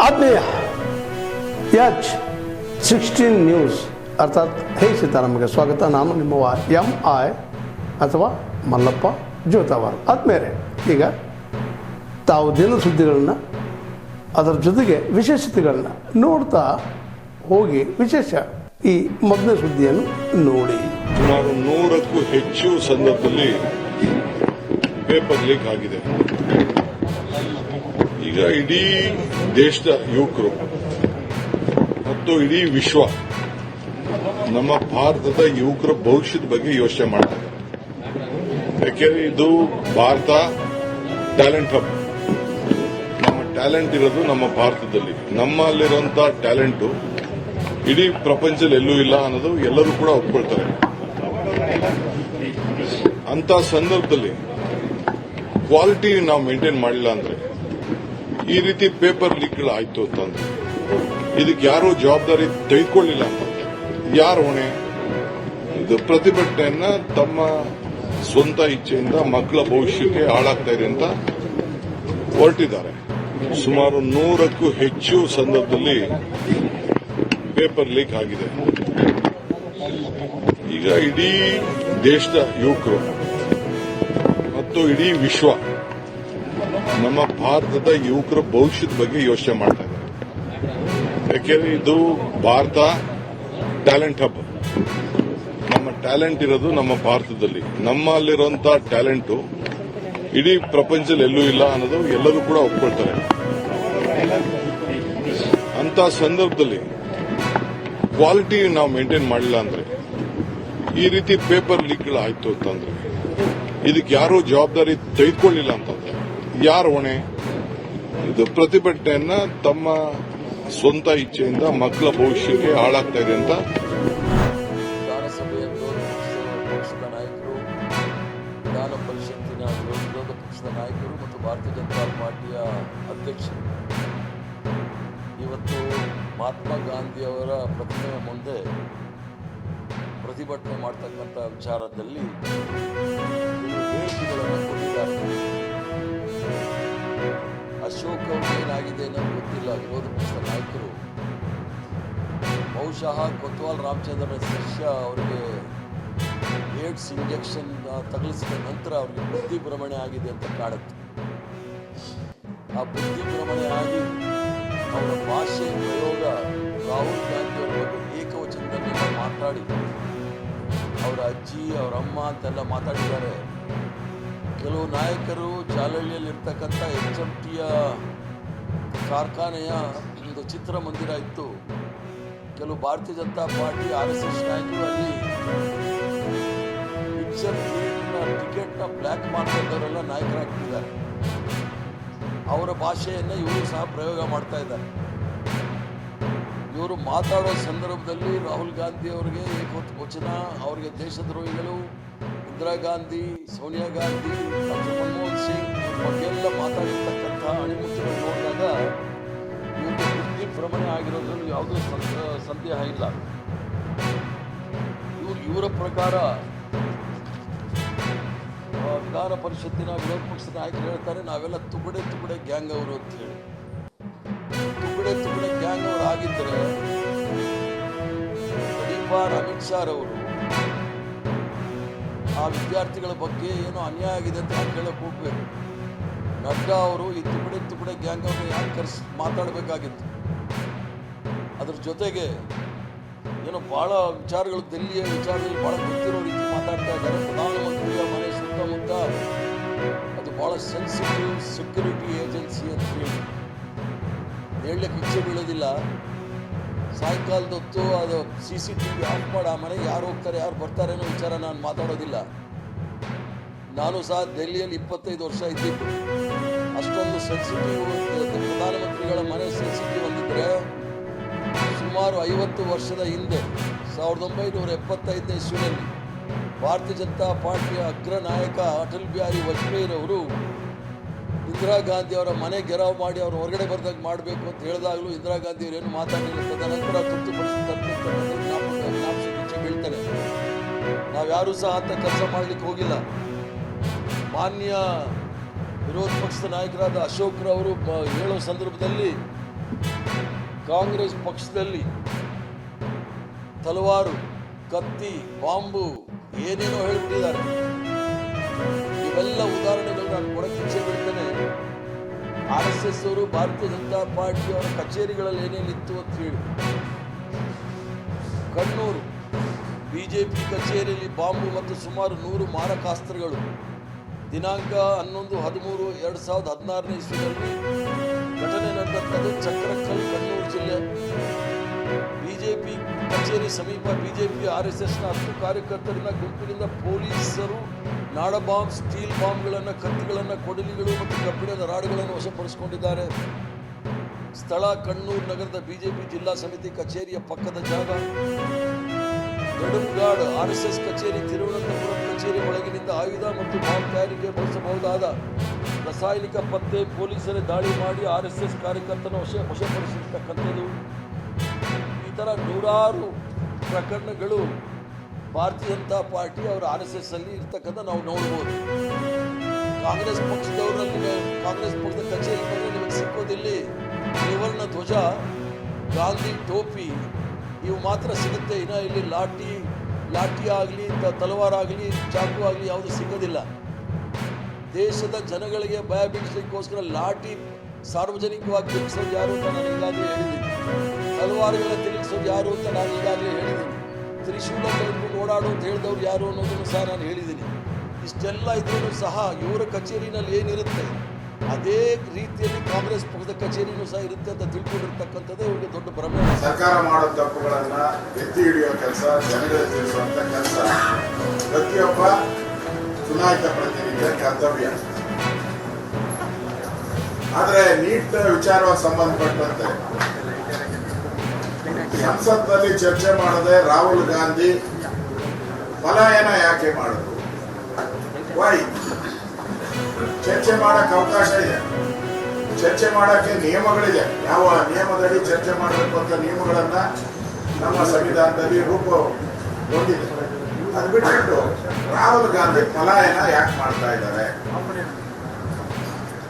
ಆತ್ಮೀಯ H16 news ಅರ್ಥಾತ್ ಹೇ ಸೀತಾರಾಮಗೆ ಸ್ವಾಗತ. ನಾನು ನಿಮ್ಮ MI ಅಥವಾ ಮಲ್ಲಪ್ಪ ಜೋತಾವಾರ್. ಆದ್ಮೇಲೆ ಈಗ ತಾವು ದಿನ ಸುದ್ದಿಗಳನ್ನ ಅದರ ಜೊತೆಗೆ ವಿಶೇಷತೆಗಳನ್ನ ನೋಡ್ತಾ ಹೋಗಿ ವಿಶೇಷ ಈ ಮೊದಲನೇ ಸುದ್ದಿಯನ್ನು ನೋಡಿ. ಸುಮಾರು 100ಕ್ಕೂ ಹೆಚ್ಚು ಸಂದರ್ಭದಲ್ಲಿ ಪೇಪರ್ ಲೀಕ್ ಆಗಿದೆ. ಈಗ ಇಡೀ ದೇಶದ ಯುವಕರು ಮತ್ತು ಇಡೀ ವಿಶ್ವ ನಮ್ಮ ಭಾರತದ ಯುವಕರ ಭವಿಷ್ಯದ ಬಗ್ಗೆ ಯೋಚನೆ ಮಾಡ್ತಾರೆ. ಯಾಕೆಂದ್ರೆ ಇದು ಭಾರತ ಟ್ಯಾಲೆಂಟ್ ಹಬ್. ನಮ್ಮ ಟ್ಯಾಲೆಂಟ್ ಇರೋದು ನಮ್ಮ ಭಾರತದಲ್ಲಿ. ನಮ್ಮಲ್ಲಿರುವಂತಹ ಟ್ಯಾಲೆಂಟು ಇಡೀ ಪ್ರಪಂಚದಲ್ಲಿ ಎಲ್ಲೂ ಇಲ್ಲ ಅನ್ನೋದು ಎಲ್ಲರೂ ಕೂಡ ಒಪ್ಕೊಳ್ತಾರೆ. ಅಂತ ಸಂದರ್ಭದಲ್ಲಿ ಕ್ವಾಲಿಟಿ ನಾವು ಮೇಂಟೈನ್ ಮಾಡಲಿಲ್ಲ ಅಂದ್ರೆ ಈ ರೀತಿ ಪೇಪರ್ ಲೀಕ್ಗಳು ಆಯ್ತು ಅಂತಂದ್ರೆ ಇದಕ್ಕೆ ಯಾರು ಜವಾಬ್ದಾರಿ ತೆಗೆದುಕೊಳ್ಳಿಲ್ಲ ಅಂತಂದ್ರೆ ಯಾರು ಹೊಣೆ? ಇದು ಪ್ರತಿಭಟನೆಯನ್ನ ತಮ್ಮ ಸ್ವಂತ ಇಚ್ಛೆಯಿಂದ ಮಕ್ಕಳ ಭವಿಷ್ಯಕ್ಕೆ ಹಾಳಾಗ್ತಾ ಇದೆ ಅಂತ ಹೊರಟಿದ್ದಾರೆ. ಸುಮಾರು 100ಕ್ಕೂ ಹೆಚ್ಚು ಸಂದರ್ಭದಲ್ಲಿ ಪೇಪರ್ ಲೀಕ್ ಆಗಿದೆ. ಈಗ ಇಡೀ ದೇಶದ ಯುವಕರು ಮತ್ತು ಇಡೀ ವಿಶ್ವ ನಮ್ಮ ಭಾರತದ ಯುವಕರ ಭವಿಷ್ಯದ ಬಗ್ಗೆ ಯೋಚನೆ ಮಾಡ್ತಾ ಇದ್ದಾರೆ. ಯಾಕೆಂದ್ರೆ ಇದು ಭಾರತ ಟ್ಯಾಲೆಂಟ್ ಹಬ್. ನಮ್ಮ ಟ್ಯಾಲೆಂಟ್ ಇರೋದು ನಮ್ಮ ಭಾರತದಲ್ಲಿ. ನಮ್ಮಲ್ಲಿರುವಂತಹ ಟ್ಯಾಲೆಂಟು ಇಡೀ ಪ್ರಪಂಚದಲ್ಲಿ ಎಲ್ಲೂ ಇಲ್ಲ ಅನ್ನೋದು ಎಲ್ಲರೂ ಕೂಡ ಒಪ್ಕೊಳ್ತಾರೆ. ಅಂತ ಸಂದರ್ಭದಲ್ಲಿ ಕ್ವಾಲಿಟಿ ನಾವು ಮೇಂಟೈನ್ ಮಾಡಲಿಲ್ಲ ಅಂದ್ರೆ ಈ ರೀತಿ ಪೇಪರ್ ಲೀಕ್ಗಳು ಆಯ್ತು ಅಂತಂದ್ರೆ ಇದಕ್ಕೆ ಯಾರು ಜವಾಬ್ದಾರಿ ತೆಗೆದುಕೊಳ್ಳಿಲ್ಲ ಅಂತಂದ್ರೆ ಯಾರು ಹೊಣೆ? ಇದು ಪ್ರತಿಭಟನೆಯನ್ನ ತಮ್ಮ ಸ್ವಂತ ಇಚ್ಛೆಯಿಂದ ಮಕ್ಕಳ ಭವಿಷ್ಯಕ್ಕೆ ಹಾಳಾಗ್ತಾ ಇದೆ ಅಂತ ವಿಧಾನಸಭೆಯಲ್ಲೂ ಪಕ್ಷದ ನಾಯಕರು, ವಿಧಾನ ಪರಿಷತ್ತಿನ ವಿರೋಧ ಪಕ್ಷದ ನಾಯಕರು ಮತ್ತು ಭಾರತೀಯ ಜನತಾ ಪಾರ್ಟಿಯ ಅಧ್ಯಕ್ಷರು ಇವತ್ತು ಮಹಾತ್ಮ ಗಾಂಧಿಯವರ ಪ್ರತಿಮೆಯ ಮುಂದೆ ಪ್ರತಿಭಟನೆ ಮಾಡ್ತಕ್ಕಂಥ ವಿಚಾರದಲ್ಲಿ ಹೇಳಿಕೆಗಳನ್ನು ಕೊಟ್ಟಿದ್ದಾರೆ. ಅಶೋಕ್ ಅವ್ರಿಗೆ ಏನಾಗಿದೆ ಅನ್ನೋದು ಗೊತ್ತಿಲ್ಲ. ವಿರೋಧ ಪಕ್ಷದ ನಾಯಕರು ಬಹುಶಃ ಕೊತ್ವಾಲ್ ರಾಮಚಂದ್ರನ ಶಿಷ್ಯ ಅವರಿಗೆ ಏಡ್ಸ್ ಇಂಜೆಕ್ಷನ್ ತಗಲಿಸಿದ ನಂತರ ಅವರಿಗೆ ಬುದ್ಧಿ ಭ್ರಮಣೆ ಆಗಿದೆ ಅಂತ ಕಾಡುತ್ತೆ. ಆ ಬುದ್ಧಿ ಭ್ರಮಣೆ ಆಗಿ ಅವರ ಭಾಷೆ ಪ್ರಯೋಗ ರಾಹುಲ್ ಗಾಂಧಿ ಅವರ ಬಗ್ಗೆ ಏಕವಚನದಲ್ಲಿ ಮಾತಾಡಿ ಅವರ ಅಜ್ಜಿ ಅವರ ಅಮ್ಮ ಅಂತೆಲ್ಲ ಮಾತಾಡಿದ್ದಾರೆ. ಕೆಲವು ನಾಯಕರು ಜಾಲಹಳ್ಳಿಯಲ್ಲಿರ್ತಕ್ಕಂಥ HMTಯ ಕಾರ್ಖಾನೆಯ ಒಂದು ಚಿತ್ರಮಂದಿರ ಇತ್ತು. ಕೆಲವು ಭಾರತೀಯ ಜನತಾ ಪಾರ್ಟಿ RSS ನಾಯಕರು ಅಲ್ಲಿ ಪಿಕ್ಚರ್ ಟಿಕೆಟ್ನ ಬ್ಲ್ಯಾಕ್ ಮಾಡ್ತಿದ್ದವರೆಲ್ಲ ನಾಯಕರಾಗ್ತಿದ್ದಾರೆ. ಅವರ ಭಾಷೆಯನ್ನು ಇವರು ಸಹ ಪ್ರಯೋಗ ಮಾಡ್ತಾ ಇದ್ದಾರೆ. ಇವರು ಮಾತಾಡೋ ಸಂದರ್ಭದಲ್ಲಿ ರಾಹುಲ್ ಗಾಂಧಿ ಅವರಿಗೆ ಏಕವಚನ, ಅವರಿಗೆ ದೇಶದ್ರೋಹಿಗಳು, ಇಂದಿರಾ ಗಾಂಧಿ, ಸೋನಿಯಾ ಗಾಂಧಿ, ಡಾಕ್ಟರ್ ಮನಮೋಹನ್ ಸಿಂಗ್ ಬಗ್ಗೆಲ್ಲ ಮಾತಾಡಿರ್ತಕ್ಕಂಥ ಅಣಿಮುಚ್ಚುಗಳು ನೋಡಿದಾಗ ಇವರಿಗೆ ಬುದ್ಧಿ ಭ್ರಮಣೆ ಆಗಿರೋದ್ರಲ್ಲಿ ಯಾವುದೂ ಸಂದೇಹ ಇಲ್ಲ. ಇವರ ಪ್ರಕಾರ ವಿಧಾನ ಪರಿಷತ್ತಿನ ವಿರೋಧ ಪಕ್ಷದ ನಾಯಕರು ಹೇಳ್ತಾರೆ, ನಾವೆಲ್ಲ ತುಕಡೆ ಗ್ಯಾಂಗ್ ಅವರು ಅಂತ ಹೇಳಿ. ತುಕಡೆ ಗ್ಯಾಂಗ್ ಅವರು ಆಗಿದ್ದರೆ ಅಮಿತ್ ಶಾ ಅವರು ಆ ವಿದ್ಯಾರ್ಥಿಗಳ ಬಗ್ಗೆ ಏನೋ ಅನ್ಯಾಯ ಆಗಿದೆ ಅಂತ ಕೇಳಕ್ಕೆ ಹೋಗ್ಬೇಕು. ನಡ್ಡಾ ಅವರು ಈ ತುಕಡೆ ಗ್ಯಾಂಗ್ ಅವ್ರನ್ನ ಯಾಕೆ ಕರೆಸಿ ಮಾತಾಡಬೇಕಾಗಿತ್ತು. ಅದ್ರ ಜೊತೆಗೆ ಏನೋ ಬಹಳ ವಿಚಾರಗಳು, ದಿಲ್ಲಿಯ ವಿಚಾರದಲ್ಲಿ ಬಹಳ ಗೊತ್ತಿರೋ ರೀತಿ ಮಾತಾಡ್ತಾ ಇದ್ದಾರೆ. ಪ್ರಧಾನಮಂತ್ರಿಯ ಮನೆ ಸುತ್ತಮುತ್ತ ಅದು ಬಹಳ ಸೆನ್ಸಿಟಿವ್ ಸೆಕ್ಯೂರಿಟಿ ಏಜೆನ್ಸಿ ಅಂತ ಹೇಳಲಿಕ್ಕೆ ಇಚ್ಛೆ ಬೀಳೋದಿಲ್ಲ. ಸಾಯಂಕಾಲದ ಹೊತ್ತು ಅದು CCTV ಆಫ್ ಮಾಡಿ ಆ ಮನೆಗೆ ಯಾರು ಹೋಗ್ತಾರೆ ಯಾರು ಬರ್ತಾರೆ ಅನ್ನೋ ವಿಚಾರ ನಾನು ಮಾತಾಡೋದಿಲ್ಲ. ನಾನು ಸಹ ದೆಹಲಿಯಲ್ಲಿ 25 ವರ್ಷ ಇದ್ದಿದ್ದು. ಅಷ್ಟೊಂದು ಸೆನ್ಸಿಟಿವ್ ಪ್ರಧಾನಮಂತ್ರಿಗಳ ಮನೆ ಸೆನ್ಸಿಟಿವ್ ಅಂದಿದ್ರೆ ಸುಮಾರು 50 ವರ್ಷದ ಹಿಂದೆ 1975ನೇ ಇಸ್ವಿನಲ್ಲಿ ಭಾರತೀಯ ಜನತಾ ಪಾರ್ಟಿಯ ಅಗ್ರ ನಾಯಕ ಅಟಲ್ ಬಿಹಾರಿ ವಾಜಪೇಯಿರವರು ಇಂದಿರಾ ಗಾಂಧಿ ಅವರ ಮನೆ ಗೆರಾವ್ ಮಾಡಿ ಅವರು ಹೊರಗಡೆ ಬರ್ದಾಗ ಮಾಡಬೇಕು ಅಂತ ಹೇಳಿದಾಗಲೂ ಇಂದಿರಾ ಗಾಂಧಿ ಅವರೇನು ಮಾತಾಡಲಿಲ್ಲ. ತದನಂತರ ತುರ್ತು ಪರಿಸ್ಥಿತಿ ಜ್ಞಾಪಿಸಿ ಬೀಳ್ತಾರೆ. ನಾವ್ಯಾರೂ ಸಹ ಅಂತ ಕೆಲಸ ಮಾಡಲಿಕ್ಕೆ ಹೋಗಿಲ್ಲ. ಮಾನ್ಯ ವಿರೋಧ ಪಕ್ಷದ ನಾಯಕರಾದ ಅಶೋಕ್ ರವರು ಹೇಳೋ ಸಂದರ್ಭದಲ್ಲಿ ಕಾಂಗ್ರೆಸ್ ಪಕ್ಷದಲ್ಲಿ ತಲವಾರು, ಕತ್ತಿ, ಬಾಂಬು ಏನೇನೋ ಹೇಳ್ಬಿಟ್ಟಿದ್ದಾರೆ. ಇವೆಲ್ಲ ಉದಾಹರಣೆಗಳು ನಾನು ಕೊಡಕ್ಕೆ ಇಚ್ಛೆ ಬೀಳ್ತೇನೆ. RSS ಅವರು ಭಾರತೀಯ ಜನತಾ ಪಾರ್ಟಿಯವರ ಕಚೇರಿಗಳಲ್ಲಿ ಏನೇನಿತ್ತು ಅಂತ ಹೇಳಿ, ಕಣ್ಣೂರು ಬಿಜೆಪಿ ಕಚೇರಿಯಲ್ಲಿ ಬಾಂಬು ಮತ್ತು ಸುಮಾರು 100 ಮಾರಕಾಸ್ತ್ರಗಳು ದಿನಾಂಕ 11-13-2016 ಇಸ್ವಿಯಲ್ಲಿ ಘಟನೆ ನಡೆದಂಥದ್ದು ಚಕ್ರಕಲ್, ಕಣ್ಣೂರು ಜಿಲ್ಲೆ. ಬಿಜೆಪಿ ಕಚೇರಿ ಸಮೀಪ ಬಿಜೆಪಿ RSSನ 10 ಕಾರ್ಯಕರ್ತರಿಂದ ಗುಂಪಿನಿಂದ ಪೊಲೀಸರು ನಾಡ ಬಾಂಬ್, ಸ್ಟೀಲ್ ಬಾಂಬ್ಗಳನ್ನು, ಕತ್ತಿಗಳನ್ನು, ಕೊಡಲಿಗಳು ಮತ್ತು ಕಬ್ಬಿಣದ ರಾಡ್ಗಳನ್ನು ವಶಪಡಿಸಿಕೊಂಡಿದ್ದಾರೆ. ಸ್ಥಳ ಕಣ್ಣೂರು ನಗರದ ಬಿಜೆಪಿ ಜಿಲ್ಲಾ ಸಮಿತಿ ಕಚೇರಿಯ ಪಕ್ಕದ ಜಾಗ. ನೆಡುಂಗಾಡ್ RSS ಕಚೇರಿ, ತಿರುವನಂತಪುರಂ ಕಚೇರಿ ಒಳಗಿನಿಂದ ಆಯುಧ ಮತ್ತು ಬಾಂಬ್ ತಯಾರಿಗೆ ಬಳಸಬಹುದಾದ ರಾಸಾಯನಿಕ ಪತ್ತೆ, ಪೊಲೀಸರೇ ದಾಳಿ ಮಾಡಿ RSS ಕಾರ್ಯಕರ್ತನ ವಶಪಡಿಸಿರ್ತಕ್ಕಂಥದ್ದು. ಈ ಥರ ನೂರಾರು ಪ್ರಕರಣಗಳು ಭಾರತೀಯ ಜನತಾ ಪಾರ್ಟಿ ಅವರ RSS ಅಲ್ಲಿ ಇರ್ತಕ್ಕಂಥ ನಾವು ನೋಡ್ಬೋದು. ಕಾಂಗ್ರೆಸ್ ಪಕ್ಷದವರಲ್ಲಿ, ಕಾಂಗ್ರೆಸ್ ಪಕ್ಷದ ಕಚೇರಿ ಬಂದರೆ ನಿಮಗೆ ಸಿಕ್ಕೋದಿಲ್ಲಿ ತ್ರಿವರ್ಣ ಧ್ವಜ, ಗಾಂಧಿ ಟೋಪಿ ಇವು ಮಾತ್ರ ಸಿಗುತ್ತೆ. ಇನ್ನು ಇಲ್ಲಿ ಲಾಠಿ ಆಗಲಿ, ತಲವಾರಾಗಲಿ, ಚಾಕು ಆಗಲಿ ಯಾವುದು ಸಿಗೋದಿಲ್ಲ. ದೇಶದ ಜನಗಳಿಗೆ ಭಯ ಬೀಳಿಸಲಿಕ್ಕೋಸ್ಕರ ಲಾಠಿ ಸಾರ್ವಜನಿಕವಾಗಿ ತಿರುಗಿಸೋದು ಯಾರು ಅಂತ ನಾನು ಈಗಾಗಲೇ ಹೇಳಿದ್ದೀನಿ. ತಲವಾರುಗಳ ತಿರುಗಿಸೋದು ಯಾರು ಅಂತ ನಾನು ಈಗಾಗಲೇ ಹೇಳಿದ್ದೀನಿ. ತ್ರಿಶೂಲ ತೆಗೆದುಕೊಂಡು ಓಡಾಡು ಅಂತ ಹೇಳಿದವ್ರು ಯಾರು ಅನ್ನೋದನ್ನು ಸಹ ನಾನು ಹೇಳಿದ್ದೀನಿ. ಇಷ್ಟೆಲ್ಲ ಇದ್ರೂ ಸಹ ಇವರ ಕಚೇರಿನಲ್ಲಿ ಏನಿರುತ್ತೆ ಅದೇ ರೀತಿಯಲ್ಲಿ ಕಾಂಗ್ರೆಸ್ ಪಕ್ಷದ ಕಚೇರಿನೂ ಸಹ ಇರುತ್ತೆ ಅಂತ ತಿಳ್ಕೊಂಡಿರ್ತಕ್ಕಂಥದ್ದೇ ಇವರಿಗೆ ದೊಡ್ಡ ಭ್ರಮೆ. ಸರ್ಕಾರ ಮಾಡೋ ತಪ್ಪುಗಳನ್ನ ಎತ್ತಿ ಹಿಡಿಯೋ ಕೆಲಸ, ಜನಗಳಿಗೆ ತಿಳಿಸುವಂತ ಕೆಲಸ ಪ್ರತಿಯೊಬ್ಬ ಚುನಾಯಿತ ಪ್ರತಿನಿಧಿಯ ಕರ್ತವ್ಯ. ಆದರೆ ನೀಟ್ ವಿಚಾರವಾಗಿ ಸಂಬಂಧಪಟ್ಟಂತೆ ಸಂಸತ್ನಲ್ಲಿ ಚರ್ಚೆ ಮಾಡದೆ ರಾಹುಲ್ ಗಾಂಧಿ ಪಲಾಯನ ಯಾಕೆ ಮಾಡಿದ್ರು? ವೈ? ಚರ್ಚೆ ಮಾಡಕ್ಕೆ ಅವಕಾಶ ಇದೆ, ಚರ್ಚೆ ಮಾಡಕ್ಕೆ ನಿಯಮಗಳಿದೆ. ಯಾವ ನಿಯಮದಡಿ ಚರ್ಚೆ ಮಾಡಬೇಕು ಅಂತ ನಿಯಮಗಳನ್ನ ನಮ್ಮ ಸಂವಿಧಾನದಲ್ಲಿ ರೂಪುಗೊಂಡಿದೆ. ಅದು ಬಿಟ್ಬಿಟ್ಟು ರಾಹುಲ್ ಗಾಂಧಿ ಪಲಾಯನ ಯಾಕೆ ಮಾಡ್ತಾ ಇದ್ದಾರೆ?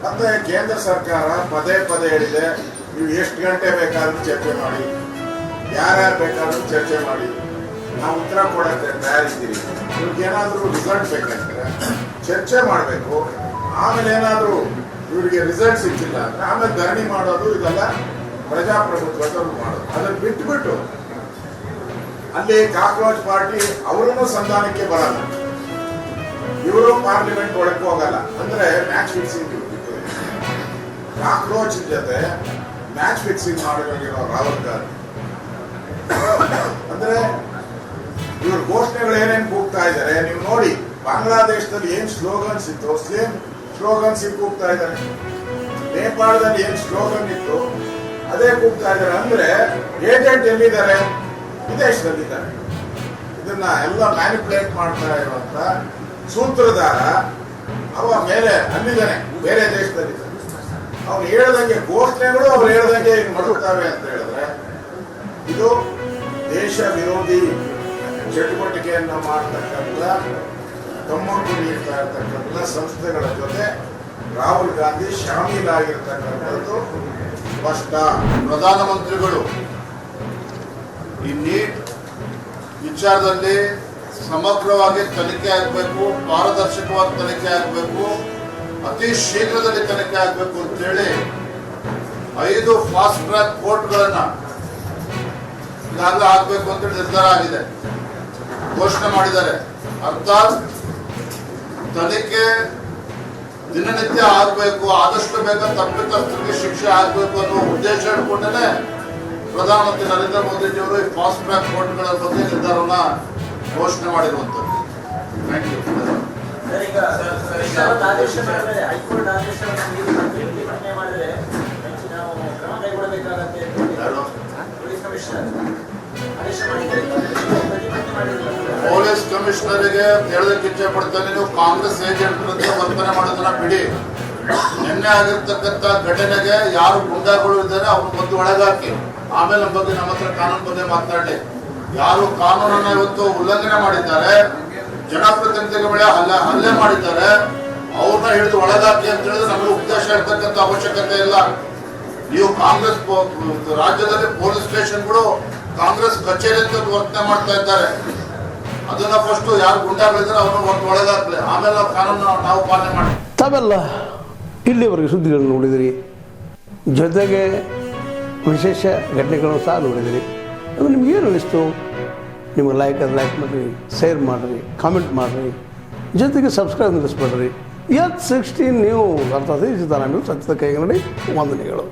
ಮತ್ತೆ ಕೇಂದ್ರ ಸರ್ಕಾರ ಪದೇ ಪದೇ ಹೇಳಿದೆ, ನೀವು ಎಷ್ಟು ಗಂಟೆ ಬೇಕಾದ್ರೂ ಚರ್ಚೆ ಮಾಡಿ, ಯಾರ್ಯಾರು ಬೇಕಾದ್ರೂ ಚರ್ಚೆ ಮಾಡಿ, ನಾವು ಉತ್ತರ ಕೊಡಕ್ಕೆ ತಯಾರಿದ್ದೀವಿ. ಇವ್ರಿಗೇನಾದ್ರೂ ರಿಸಲ್ಟ್ ಬೇಕಂದ್ರೆ ಚರ್ಚೆ ಮಾಡಬೇಕು. ಆಮೇಲೆ ಏನಾದರೂ ಇವರಿಗೆ ರಿಸಲ್ಟ್ ಸಿಕ್ಕಿಲ್ಲ ಅಂದ್ರೆ ಆಮೇಲೆ ಧರಣಿ ಮಾಡೋದು, ಇದೆಲ್ಲ ಪ್ರಜಾಪ್ರಭುತ್ವದಲ್ಲಿ ಮಾಡೋದು. ಅದನ್ನು ಬಿಟ್ಟುಬಿಟ್ಟು ಅಲ್ಲಿ ಕಾಕ್ರೋಚ್ ಪಾರ್ಟಿ ಅವರನ್ನು ಸಂಧಾನಕ್ಕೆ ಬರಲ್ಲ, ಇವರು ಪಾರ್ಲಿಮೆಂಟ್ ಒಳಗೆ ಹೋಗಲ್ಲ. ಅಂದ್ರೆ ಮ್ಯಾಚ್ ಫಿಕ್ಸಿಂಗ್. ಕಾಕ್ರೋಚ್ ಜೊತೆ ಮ್ಯಾಚ್ ಫಿಕ್ಸಿಂಗ್ ಮಾಡಿರೋ ರಾಹುಲ್ ಗಾಂಧಿ. ಅಂದ್ರೆ ಇವ್ರ ಘೋಷಣೆಗಳು ಏನೇನು ಕೂಗ್ತಾ ಇದ್ದಾರೆ ನೀವು ನೋಡಿ. ಬಾಂಗ್ಲಾದೇಶದಲ್ಲಿ ಏನ್ ಸ್ಲೋಗನ್ಸ್ ಇತ್ತು, ಸೇಮ್ ಸ್ಲೋಗನ್ಸ್ ಕೂಗ್ತಾ ಇದ್ದಾರೆ. ನೇಪಾಳದಲ್ಲಿ ಏನ್ ಸ್ಲೋಗನ್ ಇತ್ತು ಅದೇ ಕೂಗ್ತಾ ಇದ್ದಾರೆ. ಅಂದ್ರೆ ಏಜೆಂಟ್ ಎಲ್ಲಿದ್ದಾರೆ? ವಿದೇಶದಲ್ಲಿದ್ದಾರೆ. ಇದನ್ನ ಎಲ್ಲ ಮ್ಯಾನಿಪುಲೇಟ್ ಮಾಡ್ತಾ ಇರುವಂತ ಸೂತ್ರಧಾರ ಅವ ಮೇಲೆ ಅಲ್ಲಿದ್ದಾನೆ, ಬೇರೆ ದೇಶದಲ್ಲಿದ್ದಾನೆ. ಅವ್ರು ಹೇಳ್ದಂಗೆ ಘೋಷಣೆಗಳು ಅವ್ರು ಹೇಳ್ದಂಗೆ ಮಡುತ್ತವೆ ಅಂತ ಹೇಳಿದ್ರೆ ಇದು ದೇಶ ವಿರೋಧಿ ಚಟುವಟಿಕೆಯನ್ನು ಮಾಡ್ತಕ್ಕಂಥ, ತಮ್ಮೊಂದು ನೀಡ್ತಾ ಇರ್ತಕ್ಕಂಥ ಸಂಸ್ಥೆಗಳ ಜೊತೆ ರಾಹುಲ್ ಗಾಂಧಿ ಶಾಮೀಲಾಗಿರ್ತಕ್ಕಂಥದ್ದು ಸ್ಪಷ್ಟ. ಪ್ರಧಾನಮಂತ್ರಿಗಳು ಈ ನೀಟ್ ವಿಚಾರದಲ್ಲಿ ಸಮಗ್ರವಾಗಿ ತನಿಖೆ ಆಗಬೇಕು, ಪಾರದರ್ಶಕವಾಗಿ ತನಿಖೆ ಆಗಬೇಕು, ಅತಿ ಶೀಘ್ರದಲ್ಲಿ ತನಿಖೆ ಆಗಬೇಕು ಅಂತೇಳಿ 5 ಫಾಸ್ಟ್ ಟ್ರ್ಯಾಕ್ ಕೋರ್ಟ್ಗಳನ್ನ ಈಗಾಗಲೇ ಆಗಬೇಕು ಅಂತೇಳಿ ನಿರ್ಧಾರ ಆಗಿದೆ, ಘೋಷಣೆ ಮಾಡಿದ್ದಾರೆ. ಅರ್ಥಾತ್ ತನಿಖೆ ದಿನನಿತ್ಯ ಆಗಬೇಕು, ಆದಷ್ಟು ಬೇಗ ತಪ್ಪಿತಸ್ಥರಿಗೆ ಶಿಕ್ಷೆ ಆಗಬೇಕು ಅನ್ನೋ ಉದ್ದೇಶ ಇಟ್ಕೊಂಡೇ ಪ್ರಧಾನಮಂತ್ರಿ ನರೇಂದ್ರ ಮೋದಿಜಿಯವರು ಈ ಫಾಸ್ಟ್ ಟ್ರ್ಯಾಕ್ ಕೋರ್ಟ್ಗಳ ಬಗ್ಗೆ ನಿರ್ಧಾರವನ್ನ ಘೋಷಣೆ ಮಾಡಿರುವಂಥದ್ದು. Thank you. ಹೈಕೋರ್ಟ್ ಆದೇಶವನ್ನು ಪ್ರತಿಭಟನೆ ಮಾಡಿದ್ರೆ ನಾವು ಕ್ರಮ ಕೈಗೊಳ್ಳಬೇಕಾಗತ್ತೆ. ಪೊಲೀಸ್ ಕಮಿಷನರಿಗೆ ಹೇಳೋದಕ್ಕೆ ಇಚ್ಛೆ ಪಡ್ತಾನೆ, ನೀವು ಕಾಂಗ್ರೆಸ್ ಏಜೆಂಟ್ ವರ್ತನೆ ಮಾಡೋದನ್ನ ಬಿಡಿ. ನಿನ್ನೆ ಆಗಿರ್ತಕ್ಕಂಥ ಘಟನೆಗೆ ಯಾರು ಗುಂಡಾಗಳು ಇದ್ದಾರೆ ಅವ್ರನ್ನ ಬಂದು ಒಳಗಾಕಿ, ಆಮೇಲೆ ನಮ್ಮ ಬಗ್ಗೆ ನಮ್ಮ ಹತ್ರ ಕಾನೂನು ಬಗ್ಗೆ ಮಾತನಾಡಲಿ. ಯಾರು ಕಾನೂನನ್ನ ಇವತ್ತು ಉಲ್ಲಂಘನೆ ಮಾಡಿದ್ದಾರೆ, ಜನಪ್ರತಿನಿಧಿಗಳ ಮೇಲೆ ಹಲ್ಲೆ ಮಾಡಿದ್ದಾರೆ, ಅವ್ರನ್ನ ಹಿಡಿದು ಒಳಗಾಕಿ ಅಂತ ಹೇಳಿದ್ರೆ ನಮಗೆ ಉದ್ದೇಶ ಇರ್ತಕ್ಕಂಥ ಅವಶ್ಯಕತೆ ಇಲ್ಲ. ನೀವು ಕಾಂಗ್ರೆಸ್ ರಾಜ್ಯದಲ್ಲಿ ಪೊಲೀಸ್ ಸ್ಟೇಷನ್ಗಳು ಕಾಂಗ್ರೆಸ್ ಕಚೇರಿ ಅಂತ ವರ್ತನೆ ಮಾಡ್ತಾ ಇದ್ದಾರೆ. ಅದನ್ನ ಫಸ್ಟ್ ಯಾರು ಗುಂಡಾಗಳಿದ್ರೆ ಅವ್ರನ್ನ ಒಂದು ಒಳಗಾಗ್ಲಿ, ಆಮೇಲೆ ನಾವು ಕಾನೂನು ನಾವು ಪಾಲನೆ ಮಾಡಿ. ತಾವೆಲ್ಲ ಇಲ್ಲಿವರೆಗೆ ಸುದ್ದಿಗಳನ್ನು ನೋಡಿದಿರಿ, ಜೊತೆಗೆ ವಿಶೇಷ ಘಟನೆಗಳನ್ನು ಸಹ ನೋಡಿದಿರಿ. ಅದು ನಿಮ್ಗೇನು ಅನ್ನಿಸ್ತು? ನಿಮಗೆ ಲೈಕ್ ಮಾಡಿರಿ, ಶೇರ್ ಮಾಡಿರಿ, ಕಾಮೆಂಟ್ ಮಾಡಿರಿ, ಜೊತೆಗೆ ಸಬ್ಸ್ಕ್ರೈಬ್ ನಿಲ್ಲಿಸ್ಬೇಡ್ರಿ. H16 ನ್ಯೂಸ್ ಅರ್ಥಾತ್ ಈ ಸಿದ್ದರಾಮಯ್ಯ ಸತ್ಯದ ಕೈಗನ್ನಡಿ ವಂದನೆಗಳು.